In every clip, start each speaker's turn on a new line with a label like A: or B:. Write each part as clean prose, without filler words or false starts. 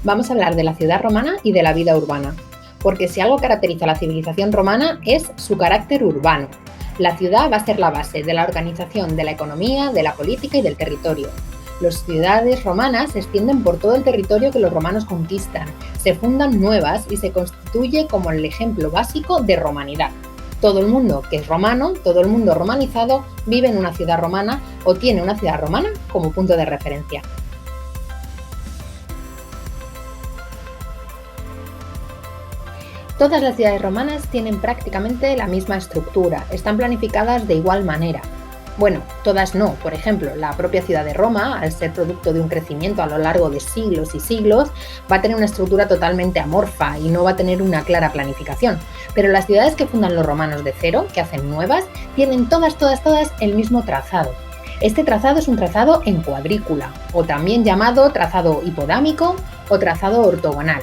A: Vamos a hablar de la ciudad romana y de la vida urbana, porque si algo caracteriza a la civilización romana es su carácter urbano. La ciudad va a ser la base de la organización de la economía, de la política y del territorio. Las ciudades romanas se extienden por todo el territorio que los romanos conquistan, se fundan nuevas y se constituye como el ejemplo básico de romanidad. Todo el mundo que es romano, todo el mundo romanizado, vive en una ciudad romana o tiene una ciudad romana como punto de referencia. Todas las ciudades romanas tienen prácticamente la misma estructura, están planificadas de igual manera. Bueno, todas no. Por ejemplo, la propia ciudad de Roma, al ser producto de un crecimiento a lo largo de siglos y siglos, va a tener una estructura totalmente amorfa y no va a tener una clara planificación. Pero las ciudades que fundan los romanos de cero, que hacen nuevas, tienen todas el mismo trazado. Este trazado es un trazado en cuadrícula, o también llamado trazado hipodámico o trazado ortogonal.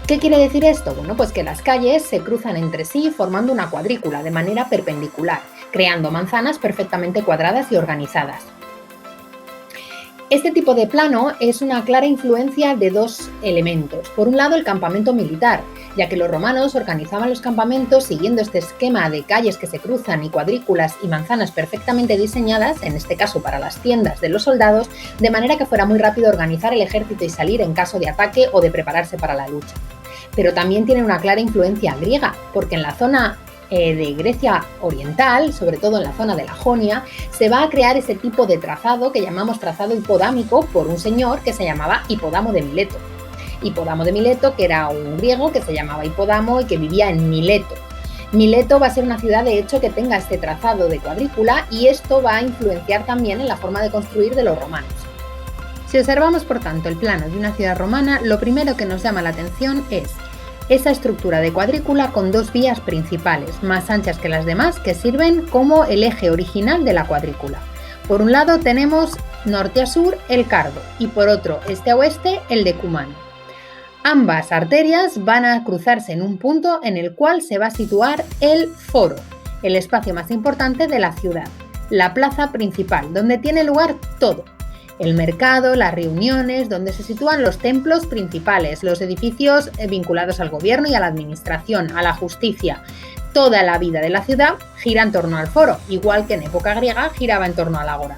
A: ¿Qué quiere decir esto? Bueno, pues que las calles se cruzan entre sí formando una cuadrícula de manera perpendicular, creando manzanas perfectamente cuadradas y organizadas. Este tipo de plano es una clara influencia de dos elementos. Por un lado, el campamento militar, ya que los romanos organizaban los campamentos siguiendo este esquema de calles que se cruzan y cuadrículas y manzanas perfectamente diseñadas, en este caso para las tiendas de los soldados, de manera que fuera muy rápido organizar el ejército y salir en caso de ataque o de prepararse para la lucha. Pero también tiene una clara influencia griega, porque en la zona de Grecia oriental, sobre todo en la zona de la Jonia, se va a crear ese tipo de trazado que llamamos trazado hipodámico por un señor que se llamaba Hipódamo de Mileto. Hipódamo de Mileto, que era un griego que se llamaba Hipódamo y que vivía en Mileto. Mileto va a ser una ciudad, de hecho, que tenga este trazado de cuadrícula y esto va a influenciar también en la forma de construir de los romanos. Si observamos, por tanto, el plano de una ciudad romana, lo primero que nos llama la atención es esa estructura de cuadrícula con dos vías principales, más anchas que las demás, que sirven como el eje original de la cuadrícula. Por un lado tenemos norte a sur el Cardo y por otro este a oeste el decumano. Ambas arterias van a cruzarse en un punto en el cual se va a situar el foro, el espacio más importante de la ciudad, la plaza principal, donde tiene lugar todo. El mercado, las reuniones, donde se sitúan los templos principales, los edificios vinculados al gobierno y a la administración, a la justicia. Toda la vida de la ciudad gira en torno al foro, igual que en época griega giraba en torno al ágora.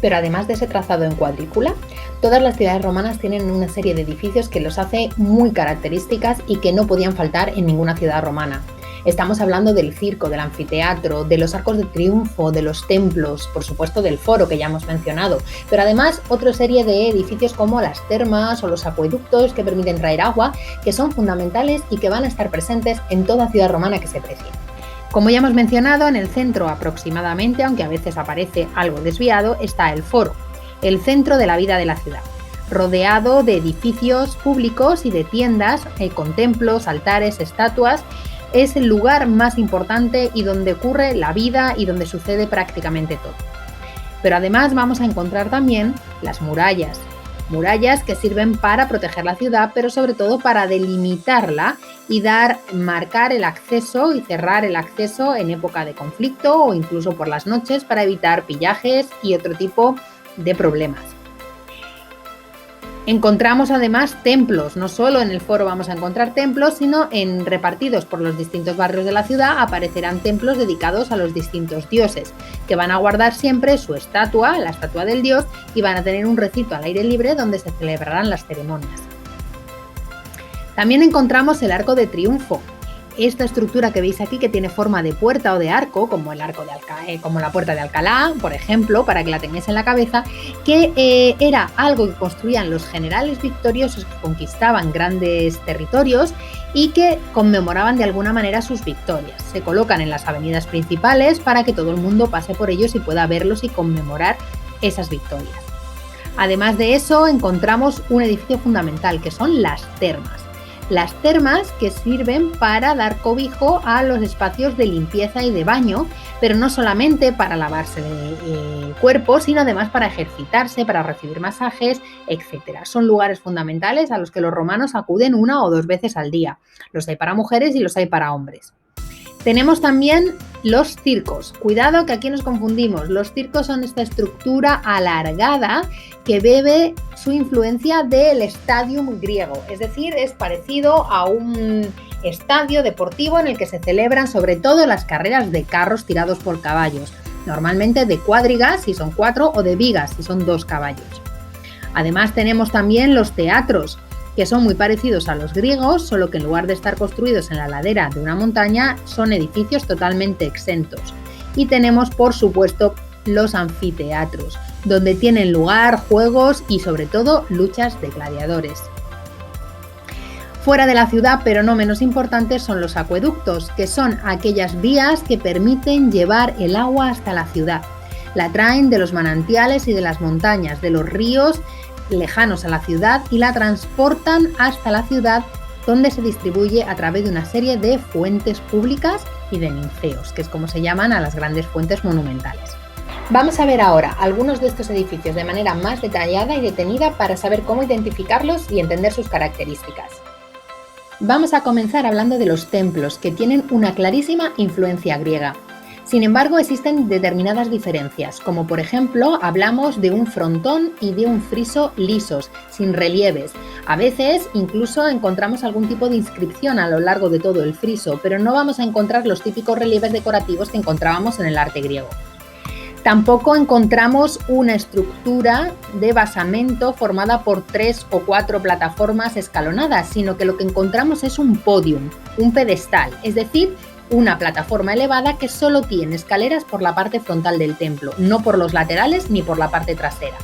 A: Pero además de ese trazado en cuadrícula, todas las ciudades romanas tienen una serie de edificios que los hace muy características y que no podían faltar en ninguna ciudad romana. Estamos hablando del circo, del anfiteatro, de los arcos de triunfo, de los templos, por supuesto del foro que ya hemos mencionado, pero además otra serie de edificios como las termas o los acueductos que permiten traer agua, que son fundamentales y que van a estar presentes en toda ciudad romana que se precie. Como ya hemos mencionado, en el centro aproximadamente, aunque a veces aparece algo desviado, está el foro, el centro de la vida de la ciudad, rodeado de edificios públicos y de tiendas con templos, altares, estatuas. Es el lugar más importante y donde ocurre la vida y donde sucede prácticamente todo. Pero además vamos a encontrar también las murallas que sirven para proteger la ciudad, pero sobre todo para delimitarla y marcar el acceso y cerrar el acceso en época de conflicto o incluso por las noches para evitar pillajes y otro tipo de problemas. Encontramos además templos, no solo en el foro vamos a encontrar templos, sino repartidos por los distintos barrios de la ciudad aparecerán templos dedicados a los distintos dioses, que van a guardar siempre su estatua, la estatua del dios, y van a tener un recinto al aire libre donde se celebrarán las ceremonias. También encontramos el arco de triunfo. Esta estructura que veis aquí, que tiene forma de puerta o de arco, como la puerta de Alcalá, por ejemplo, para que la tengáis en la cabeza, que era algo que construían los generales victoriosos que conquistaban grandes territorios y que conmemoraban de alguna manera sus victorias. Se colocan en las avenidas principales para que todo el mundo pase por ellos y pueda verlos y conmemorar esas victorias. Además de eso, encontramos un edificio fundamental, que son las termas. Las termas que sirven para dar cobijo a los espacios de limpieza y de baño, pero no solamente para lavarse el cuerpo, sino además para ejercitarse, para recibir masajes, etc. Son lugares fundamentales a los que los romanos acuden 1 o 2 veces al día. Los hay para mujeres y los hay para hombres. Tenemos también los circos. Cuidado que aquí nos confundimos. Los circos son esta estructura alargada que bebe su influencia del stadium griego. Es decir, es parecido a un estadio deportivo en el que se celebran sobre todo las carreras de carros tirados por caballos. Normalmente de cuadrigas si son 4 o de vigas si son 2 caballos. Además tenemos también los teatros, que son muy parecidos a los griegos, solo que en lugar de estar construidos en la ladera de una montaña, son edificios totalmente exentos. Y tenemos, por supuesto, los anfiteatros, donde tienen lugar juegos y sobre todo luchas de gladiadores. Fuera de la ciudad, pero no menos importantes, son los acueductos, que son aquellas vías que permiten llevar el agua hasta la ciudad. La traen de los manantiales y de las montañas, de los ríos lejanos a la ciudad y la transportan hasta la ciudad, donde se distribuye a través de una serie de fuentes públicas y de ninfeos, que es como se llaman a las grandes fuentes monumentales. Vamos a ver ahora algunos de estos edificios de manera más detallada y detenida para saber cómo identificarlos y entender sus características. Vamos a comenzar hablando de los templos, que tienen una clarísima influencia griega. Sin embargo, existen determinadas diferencias, como por ejemplo hablamos de un frontón y de un friso lisos, sin relieves. A veces incluso encontramos algún tipo de inscripción a lo largo de todo el friso, pero no vamos a encontrar los típicos relieves decorativos que encontrábamos en el arte griego. Tampoco encontramos una estructura de basamento formada por 3 o 4 plataformas escalonadas, sino que lo que encontramos es un podium, un pedestal, es decir, una plataforma elevada que solo tiene escaleras por la parte frontal del templo, no por los laterales ni por la parte trasera.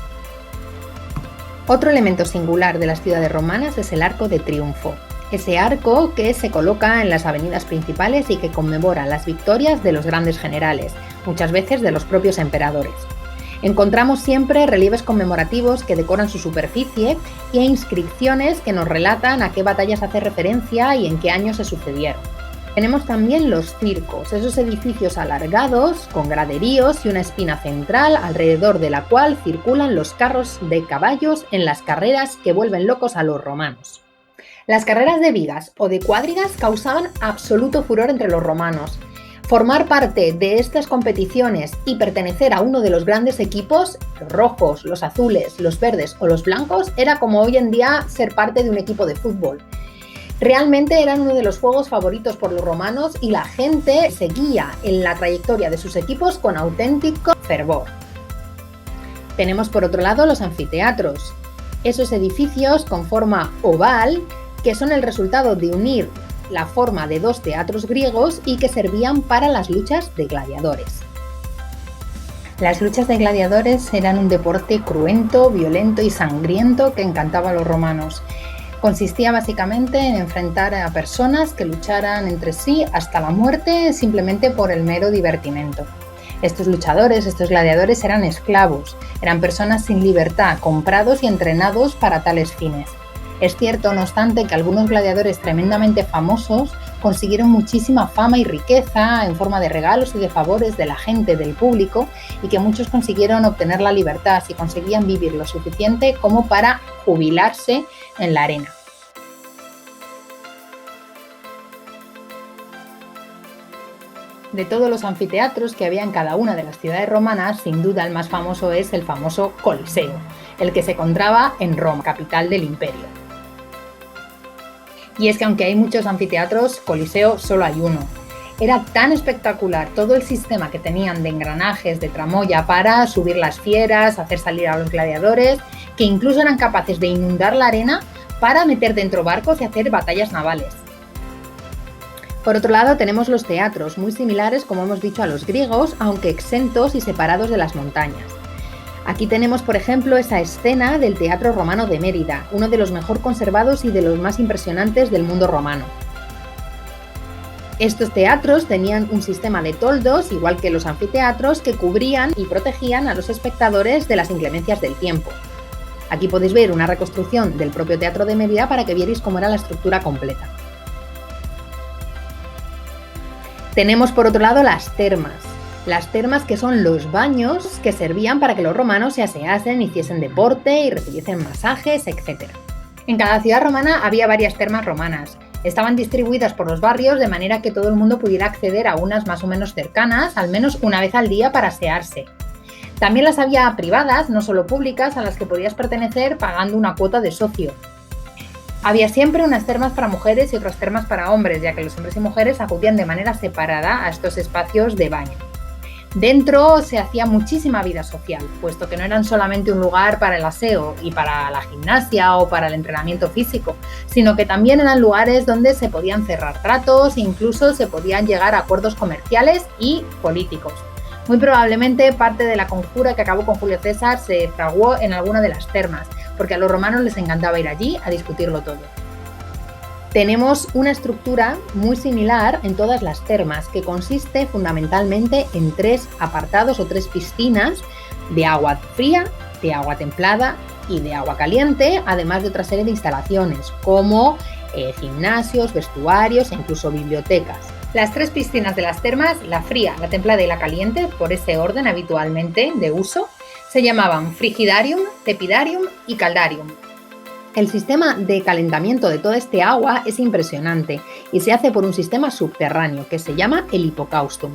A: Otro elemento singular de las ciudades romanas es el Arco de Triunfo. Ese arco que se coloca en las avenidas principales y que conmemora las victorias de los grandes generales, muchas veces de los propios emperadores. Encontramos siempre relieves conmemorativos que decoran su superficie e inscripciones que nos relatan a qué batallas hace referencia y en qué años se sucedieron. Tenemos también los circos, esos edificios alargados con graderíos y una espina central alrededor de la cual circulan los carros de caballos en las carreras que vuelven locos a los romanos. Las carreras de vigas o de cuadrigas causaban absoluto furor entre los romanos. Formar parte de estas competiciones y pertenecer a uno de los grandes equipos, los rojos, los azules, los verdes o los blancos, era como hoy en día ser parte de un equipo de fútbol. Realmente eran uno de los juegos favoritos por los romanos y la gente seguía en la trayectoria de sus equipos con auténtico fervor. Tenemos por otro lado los anfiteatros, esos edificios con forma oval que son el resultado de unir la forma de 2 teatros griegos y que servían para las luchas de gladiadores. Las luchas de gladiadores eran un deporte cruento, violento y sangriento que encantaba a los romanos. Consistía básicamente en enfrentar a personas que lucharan entre sí hasta la muerte simplemente por el mero divertimento. Estos luchadores, estos gladiadores eran esclavos, eran personas sin libertad, comprados y entrenados para tales fines. Es cierto, no obstante, que algunos gladiadores tremendamente famosos consiguieron muchísima fama y riqueza en forma de regalos y de favores de la gente, del público, y que muchos consiguieron obtener la libertad si conseguían vivir lo suficiente como para jubilarse en la arena. De todos los anfiteatros que había en cada una de las ciudades romanas, sin duda el más famoso es el famoso Coliseo, el que se encontraba en Roma, capital del imperio. Y es que aunque hay muchos anfiteatros, Coliseo solo hay uno. Era tan espectacular todo el sistema que tenían de engranajes, de tramoya para subir las fieras, hacer salir a los gladiadores, que incluso eran capaces de inundar la arena para meter dentro barcos y hacer batallas navales. Por otro lado tenemos los teatros, muy similares como hemos dicho a los griegos, aunque exentos y separados de las montañas. Aquí tenemos por ejemplo esa escena del Teatro Romano de Mérida, uno de los mejor conservados y de los más impresionantes del mundo romano. Estos teatros tenían un sistema de toldos, igual que los anfiteatros, que cubrían y protegían a los espectadores de las inclemencias del tiempo. Aquí podéis ver una reconstrucción del propio Teatro de Mérida para que vierais cómo era la estructura completa. Tenemos por otro lado las termas. Las termas que son los baños que servían para que los romanos se aseasen, hiciesen deporte y recibiesen masajes, etc. En cada ciudad romana había varias termas romanas. Estaban distribuidas por los barrios de manera que todo el mundo pudiera acceder a unas más o menos cercanas, al menos una vez al día para asearse. También las había privadas, no solo públicas, a las que podías pertenecer pagando una cuota de socio. Había siempre unas termas para mujeres y otras termas para hombres, ya que los hombres y mujeres acudían de manera separada a estos espacios de baño. Dentro se hacía muchísima vida social, puesto que no eran solamente un lugar para el aseo y para la gimnasia o para el entrenamiento físico, sino que también eran lugares donde se podían cerrar tratos e incluso se podían llegar a acuerdos comerciales y políticos. Muy probablemente parte de la conjura que acabó con Julio César se fraguó en alguna de las termas, porque a los romanos les encantaba ir allí a discutirlo todo. Tenemos una estructura muy similar en todas las termas, que consiste fundamentalmente en 3 apartados o 3 piscinas de agua fría, de agua templada y de agua caliente, además de otra serie de instalaciones como gimnasios, vestuarios e incluso bibliotecas. Las 3 piscinas de las termas, la fría, la templada y la caliente, por ese orden habitualmente de uso, se llamaban frigidarium, tepidarium y caldarium. El sistema de calentamiento de toda este agua es impresionante y se hace por un sistema subterráneo que se llama el hipocaustum.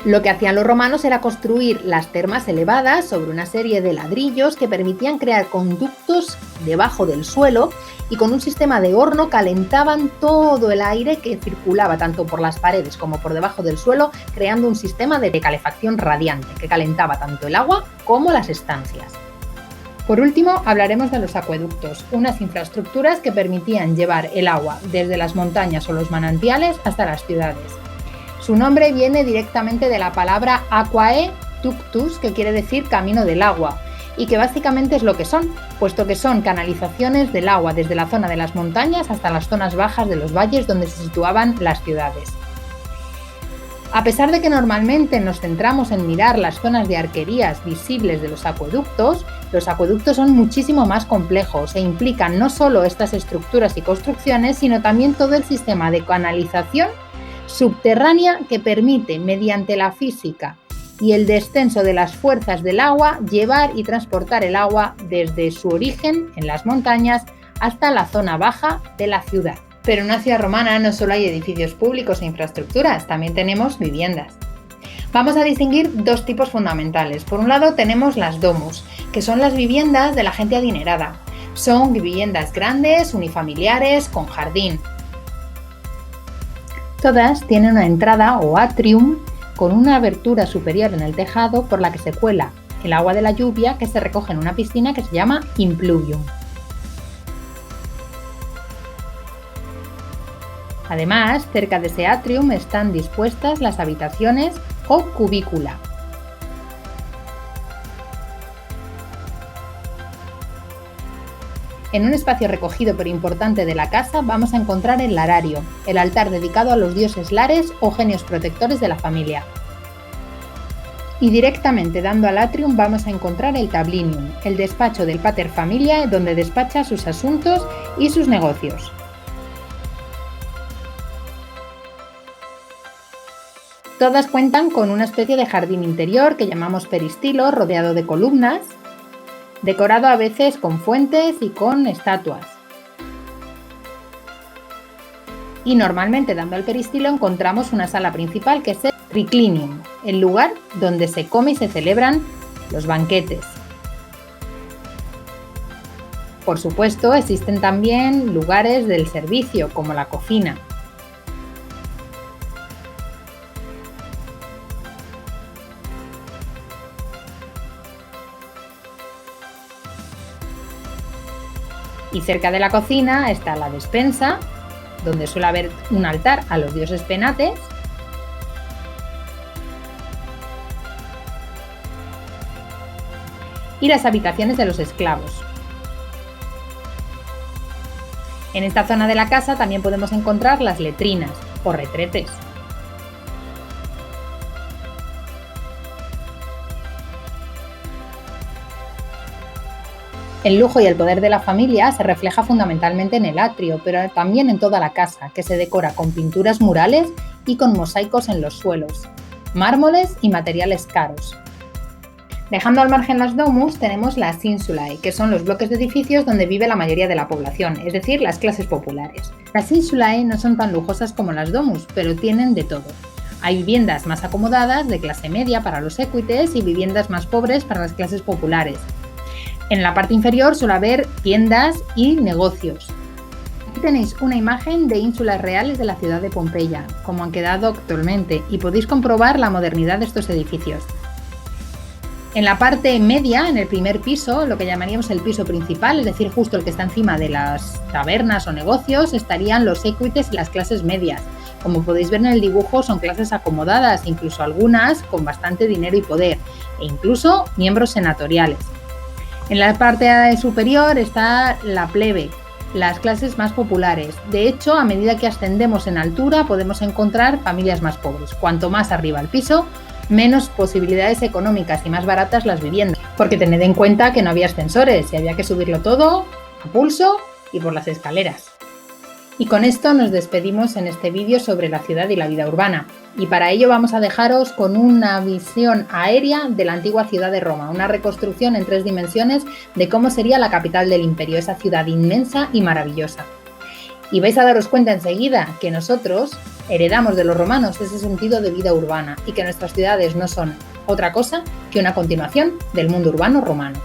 A: Lo que hacían los romanos era construir las termas elevadas sobre una serie de ladrillos que permitían crear conductos debajo del suelo y con un sistema de horno calentaban todo el aire que circulaba tanto por las paredes como por debajo del suelo, creando un sistema de calefacción radiante que calentaba tanto el agua como las estancias. Por último, hablaremos de los acueductos, unas infraestructuras que permitían llevar el agua desde las montañas o los manantiales hasta las ciudades. Su nombre viene directamente de la palabra aquae ductus, que quiere decir camino del agua, y que básicamente es lo que son, puesto que son canalizaciones del agua desde la zona de las montañas hasta las zonas bajas de los valles donde se situaban las ciudades. A pesar de que normalmente nos centramos en mirar las zonas de arquerías visibles de los acueductos son muchísimo más complejos e implican no solo estas estructuras y construcciones, sino también todo el sistema de canalización subterránea que permite, mediante la física y el descenso de las fuerzas del agua, llevar y transportar el agua desde su origen en las montañas hasta la zona baja de la ciudad. Pero en una ciudad romana no solo hay edificios públicos e infraestructuras, también tenemos viviendas. Vamos a distinguir 2 tipos fundamentales. Por un lado tenemos las domus, que son las viviendas de la gente adinerada. Son viviendas grandes, unifamiliares, con jardín. Todas tienen una entrada o atrium con una abertura superior en el tejado por la que se cuela el agua de la lluvia que se recoge en una piscina que se llama impluvium. Además, cerca de ese atrium están dispuestas las habitaciones o cubícula. En un espacio recogido pero importante de la casa vamos a encontrar el larario, el altar dedicado a los dioses lares o genios protectores de la familia. Y directamente dando al atrium vamos a encontrar el tablinium, el despacho del pater familiae donde despacha sus asuntos y sus negocios. Todas cuentan con una especie de jardín interior que llamamos peristilo, rodeado de columnas, decorado a veces con fuentes y con estatuas. Y normalmente dando al peristilo encontramos una sala principal que es el triclinium, el lugar donde se come y se celebran los banquetes. Por supuesto, existen también lugares del servicio, como la cocina. Y cerca de la cocina está la despensa, donde suele haber un altar a los dioses penates, y las habitaciones de los esclavos. En esta zona de la casa también podemos encontrar las letrinas o retretes. El lujo y el poder de la familia se refleja fundamentalmente en el atrio, pero también en toda la casa, que se decora con pinturas murales y con mosaicos en los suelos, mármoles y materiales caros. Dejando al margen las domus, tenemos las insulae, que son los bloques de edificios donde vive la mayoría de la población, es decir, las clases populares. Las insulae no son tan lujosas como las domus, pero tienen de todo. Hay viviendas más acomodadas de clase media para los equites y viviendas más pobres para las clases populares. En la parte inferior suele haber tiendas y negocios. Aquí tenéis una imagen de ínsulas reales de la ciudad de Pompeya, como han quedado actualmente, y podéis comprobar la modernidad de estos edificios. En la parte media, en el primer piso, lo que llamaríamos el piso principal, es decir, justo el que está encima de las tabernas o negocios, estarían los equites y las clases medias. Como podéis ver en el dibujo, son clases acomodadas, incluso algunas con bastante dinero y poder, e incluso miembros senatoriales. En la parte superior está la plebe, las clases más populares. De hecho, a medida que ascendemos en altura, podemos encontrar familias más pobres. Cuanto más arriba el piso, menos posibilidades económicas y más baratas las viviendas, porque tened en cuenta que no había ascensores y había que subirlo todo a pulso y por las escaleras. Y con esto nos despedimos en este vídeo sobre la ciudad y la vida urbana, y para ello vamos a dejaros con una visión aérea de la antigua ciudad de Roma, una reconstrucción en 3 dimensiones de cómo sería la capital del imperio, esa ciudad inmensa y maravillosa. Y vais a daros cuenta enseguida que nosotros heredamos de los romanos ese sentido de vida urbana y que nuestras ciudades no son otra cosa que una continuación del mundo urbano romano.